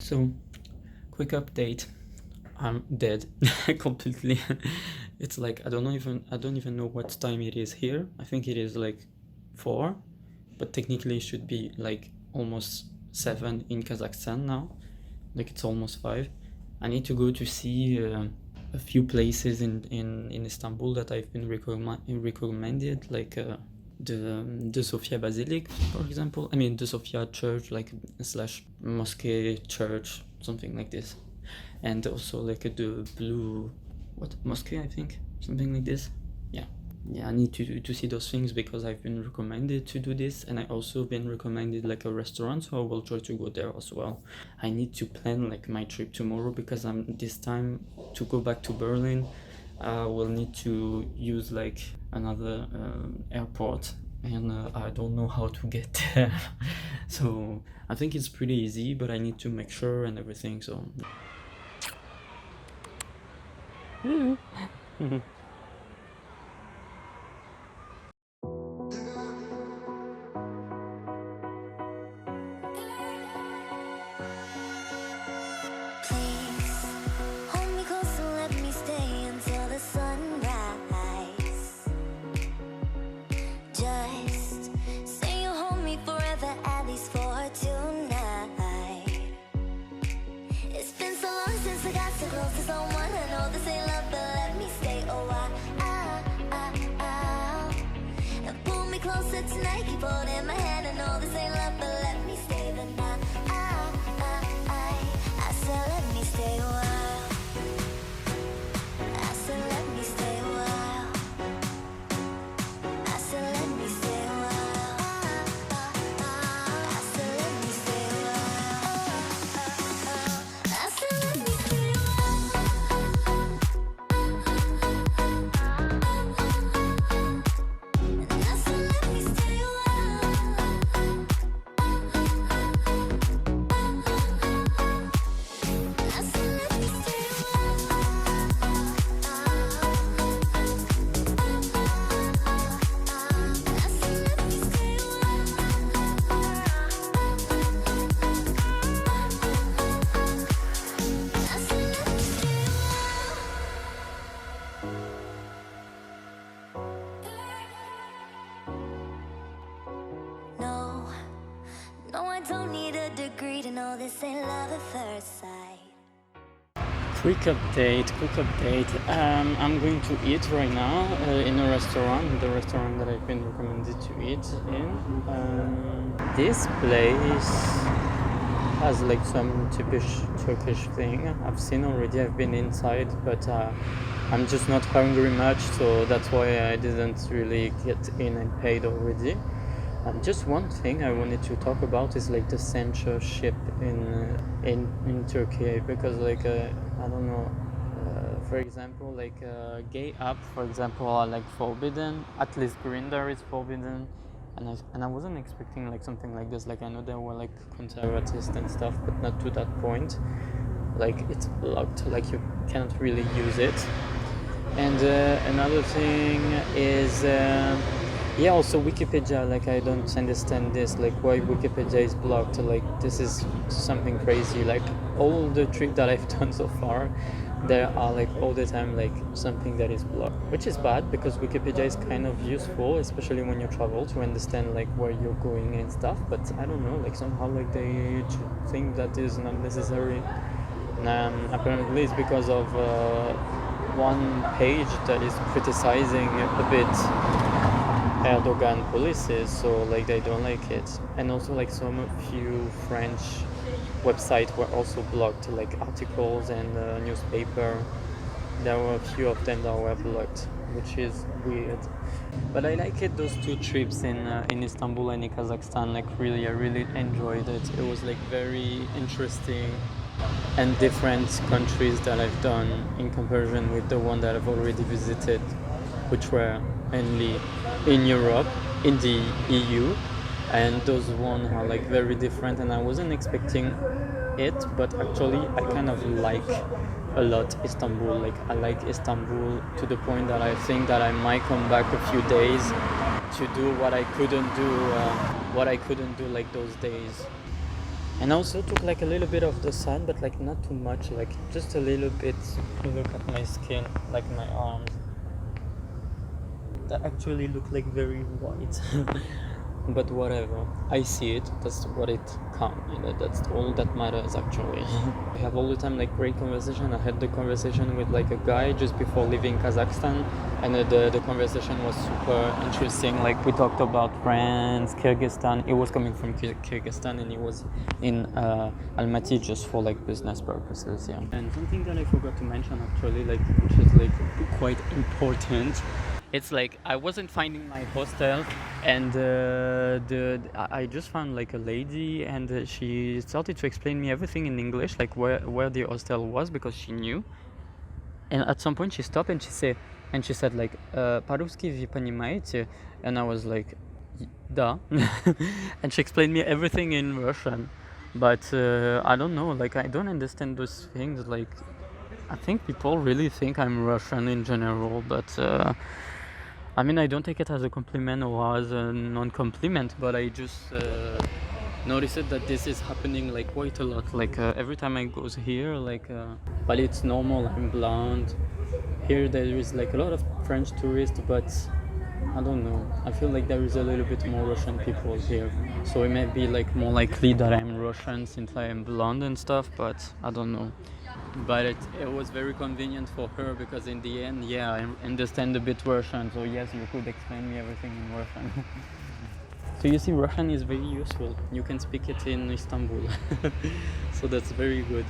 So, quick update. I'm dead completely. It's like I don't even know what time it is here. I think it is like 4, but technically it should be like almost 7 in Kazakhstan now. Like it's almost 5. I need to go to see a few places in Istanbul that I've been recommended, like the Sofia Basilic, for example. I mean the Sofia Church, like slash mosque church, something like this, and also like the blue mosque, I think, something like this. Yeah, I need to see those things because I've been recommended to do this, and I also been recommended like a restaurant, so I will try to go there as well. I need to plan like my trip tomorrow because I'm this time to go back to Berlin. I will need to use like another airport, and I don't know how to get there. So I think it's pretty easy, but I need to make sure and everything. So. Hold me close and let me stay until the sunrise. Just say you'll hold me forever, at least for tonight. It's been so long since I got so close to someone. I know this ain't love, but let me stay a while. And pull me closer tonight, keep holding my hand. I know this ain't love, but let me stay the night. I said let me stay a while. I said let me stay a while. I said let me stay a while. I said let me stay a while. I said let me stay a while. And I said let me stay a while. I said let me stay a No, no, I don't need a degree to know this ain't love at first sight. Quick update. I'm going to eat right now in a restaurant, the restaurant that I've been recommended to eat in. This place has like some typish Turkish thing I've seen already. I've been inside, but I'm just not hungry much, so that's why I didn't really get in and paid already. Just one thing I wanted to talk about is like the censorship in Turkey, because like I don't know, for example, like gay app, for example, are like forbidden. At least Grindr is forbidden, and I wasn't expecting like something like this. Like I know there were like conservatists and stuff, but not to that point. Like it's blocked. Like you can't really use it. And another thing is. Yeah, also Wikipedia, like I don't understand this, like why Wikipedia is blocked. Like this is something crazy. Like all the trips that I've done so far, there are like all the time like something that is blocked, which is bad because Wikipedia is kind of useful, especially when you travel, to understand like where you're going and stuff. But I don't know, like somehow like they think that is not necessary. Apparently it's because of one page that is criticizing a bit Erdogan policies, so like they don't like it. And also like few French websites were also blocked, like articles and newspaper. There were a few of them that were blocked, which is weird. But I like it, those 2 trips in Istanbul and in Kazakhstan. Like really, I really enjoyed it. It was like very interesting and different countries that I've done in comparison with the one that I've already visited, which were mainly in Europe, in the EU, and those one are like very different, and I wasn't expecting it, but actually I kind of like a lot Istanbul. Like I like Istanbul to the point that I think that I might come back a few days to do what I couldn't do like those days. And I also took like a little bit of the sun, but like not too much, like just a little bit. Look at my skin, like my arms. That actually look like very white. But whatever, I see it, that's what it counts, you know, that's all that matters actually. I have all the time like great conversation. I had the conversation with like a guy just before leaving Kazakhstan, and the conversation was super interesting. Like we talked about France, Kyrgyzstan. He was coming from Kyrgyzstan and he was in Almaty just for like business purposes, yeah. And something that I forgot to mention actually, like which is like quite important, it's like I wasn't finding my hostel, and I just found like a lady, and she started to explain me everything in English, like where the hostel was, because she knew. And at some point she stopped and she said like по-русски вы понимаете? And I was like да. And she explained me everything in Russian, but I don't know, like I don't understand those things. Like I think people really think I'm Russian in general, but I mean, I don't take it as a compliment or as a non-compliment, but I just noticed that this is happening like quite a lot. Like every time I goes here, like, but it's normal. I'm blonde. Here there is like a lot of French tourists, but I don't know. I feel like there is a little bit more Russian people here, so it may be like more likely that I'm Russian since I am blonde and stuff. But I don't know. But it was very convenient for her because in the end, yeah, I understand a bit Russian, so yes, you could explain me everything in Russian. So you see, Russian is very useful. You can speak it in Istanbul. So that's very good.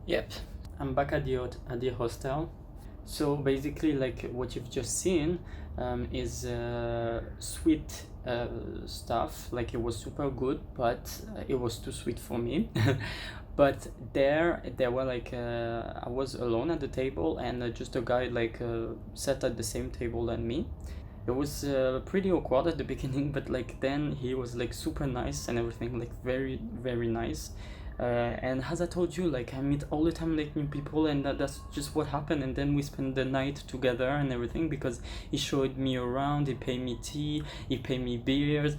Yep, I'm back at the hostel. So basically, like what you've just seen is sweet stuff. Like it was super good, but it was too sweet for me. But there were like I was alone at the table, and just a guy like sat at the same table than me. It was pretty awkward at the beginning, but like then he was like super nice and everything, like very very nice. And as I told you, like I meet all the time like new people, and that's just what happened. And then we spent the night together and everything, because he showed me around, he paid me tea, he paid me beers.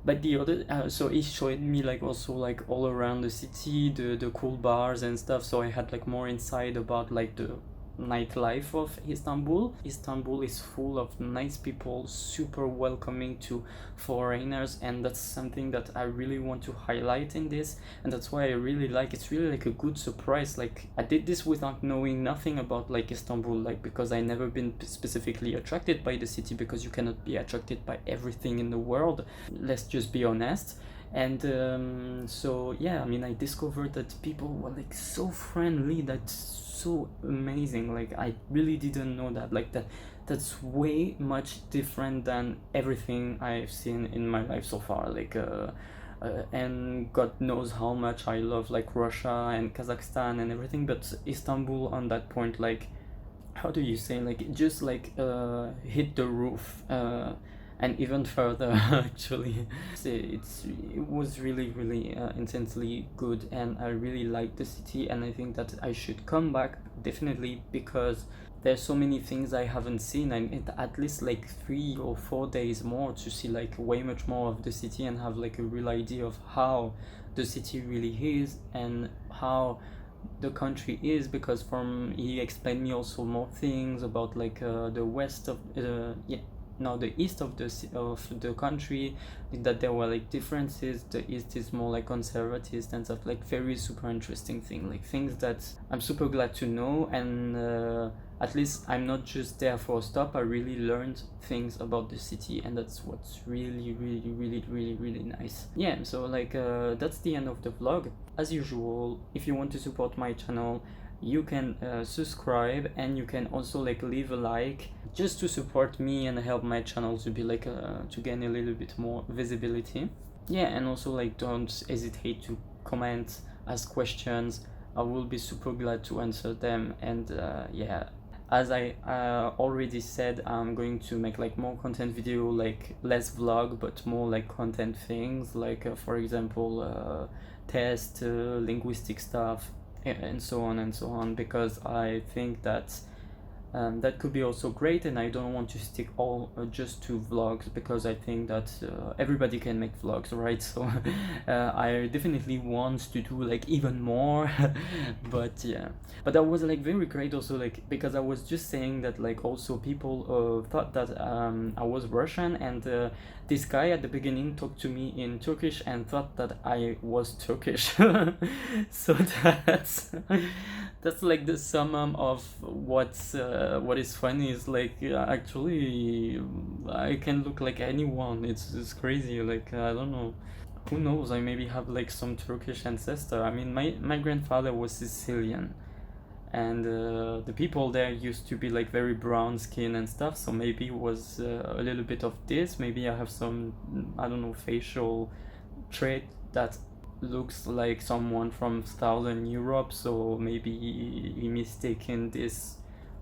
But the other so he showed me like also like all around the city, the cool bars and stuff, so I had like more insight about like the nightlife of Istanbul. Istanbul is full of nice people, super welcoming to foreigners, and that's something that I really want to highlight in this, and that's why I really like it's really like a good surprise. Like I did this without knowing nothing about like Istanbul, like because I never been specifically attracted by the city, because you cannot be attracted by everything in the world, let's just be honest. And so yeah, I mean, I discovered that people were like so friendly, that's so amazing. Like I really didn't know that. Like that's way much different than everything I've seen in my life so far. Like and God knows how much I love like Russia and Kazakhstan and everything, but Istanbul on that point, like how do you say, like it just like hit the roof, and even further actually. It was really really intensely good, and I really like the city, and I think that I should come back definitely, because there's so many things I haven't seen. I need at least like 3 or 4 days more to see like way much more of the city, and have like a real idea of how the city really is and how the country is, because from he explained me also more things about like the west of the east of the country, that there were like differences. The east is more like conservative and stuff, like very super interesting thing, like things that I'm super glad to know. And at least I'm not just there for a stop. I really learned things about the city, and that's what's really nice. Yeah, so like that's the end of the vlog. As usual, if you want to support my channel, you can subscribe, and you can also like leave a like just to support me and help my channel to be like to gain a little bit more visibility. Yeah, and also like don't hesitate to comment, ask questions. I will be super glad to answer them. And yeah, as I already said, I'm going to make like more content video, like less vlog but more like content things, like for example test linguistic stuff and so on and so on, because I think that that could be also great, and I don't want to stick all just to vlogs, because I think that everybody can make vlogs, right? So I definitely want to do like even more but yeah, but that was like very great also, like because I was just saying that like also people thought that I was Russian, and this guy at the beginning talked to me in Turkish and thought that I was Turkish so that's like the summum of what is funny is like actually I can look like anyone. It's crazy, like I don't know, who knows, I maybe have like some Turkish ancestor. I mean, my grandfather was Sicilian, and the people there used to be like very brown skin and stuff, so maybe it was a little bit of this. Maybe I have some, I don't know, facial trait that looks like someone from Southern Europe, so maybe he mistaken this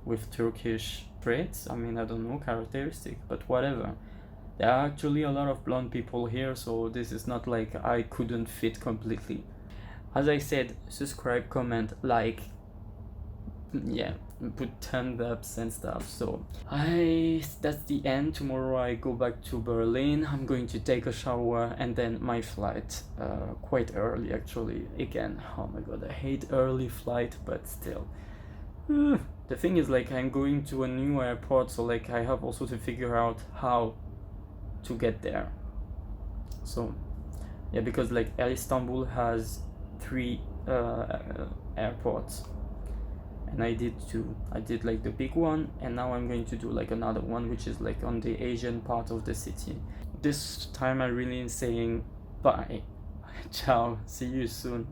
with Turkish traits. I mean, I don't know, characteristic, but whatever. There are actually a lot of blonde people here, so this is not like I couldn't fit completely. As I said, subscribe, comment, like, yeah, put thumbs ups and stuff. So that's the end. Tomorrow I go back to Berlin. I'm going to take a shower, and then my flight quite early actually. Again, oh my god, I hate early flight, but still. The thing is, like, I'm going to a new airport, so like I have also to figure out how to get there. So yeah, because like Istanbul has 3 airports, and I did 2. I did like the big one, and now I'm going to do like another one, which is like on the Asian part of the city. This time I really am saying bye. Ciao, see you soon.